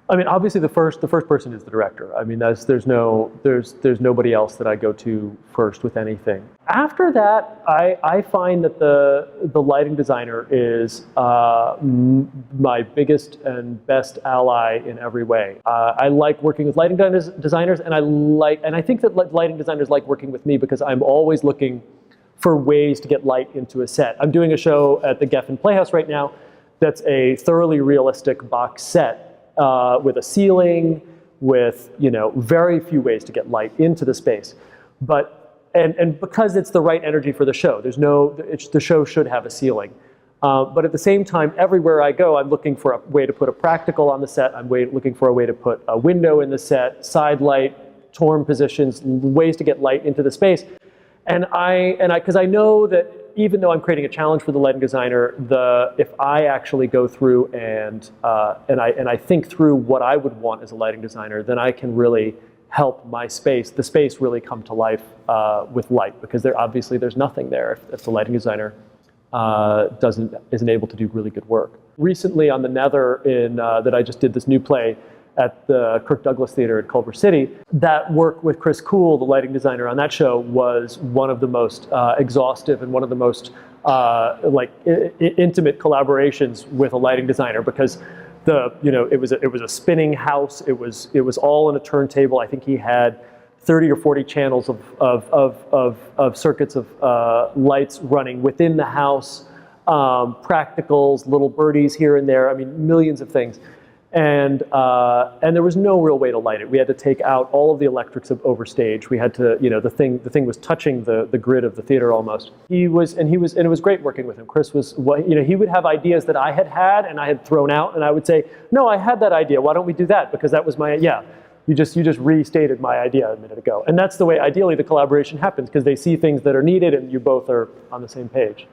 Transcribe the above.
I mean, obviously the first person is the director. I mean, there's nobody else that I go to first with anything. After that, I find that the lighting designer is my biggest and best ally in every way. I like working with lighting designers, and I think that lighting designers like working with me because I'm always looking for ways to get light into a set. I'm doing a show at the Geffen Playhouse right now that's a thoroughly realistic box set. With a ceiling, with very few ways to get light into the space, and because it's the right energy for the show. The show should have a ceiling, but at the same time, everywhere I go, I'm looking for a way to put a practical on the set. I'm looking for a way to put a window in the set, side light, torn positions, ways to get light into the space, because I know that. Even though I'm creating a challenge for the lighting designer, if I actually go through and I think through what I would want as a lighting designer, then I can really help the space really come to life with light, because there's nothing there if the lighting designer isn't able to do really good work. Recently on the Nether that I just did this new play at the Kirk Douglas Theater in Culver City. That work with Chris Kuhl, the lighting designer on that show, was one of the most exhaustive and one of the most intimate collaborations with a lighting designer, because it was a spinning house. It was all on a turntable. I think he had 30 or 40 channels of circuits of lights running within the house, practicals, little birdies here and there. I mean, millions of things. And there was no real way to light it. We had to take out all of the electrics over stage. We had to, the thing was touching the grid of the theater almost. And it was great working with him. Chris was, he would have ideas that I had and I had thrown out, and I would say, no, I had that idea. Why don't we do that? Because that was you just restated my idea a minute ago. And that's the way, ideally, the collaboration happens, because they see things that are needed and you both are on the same page.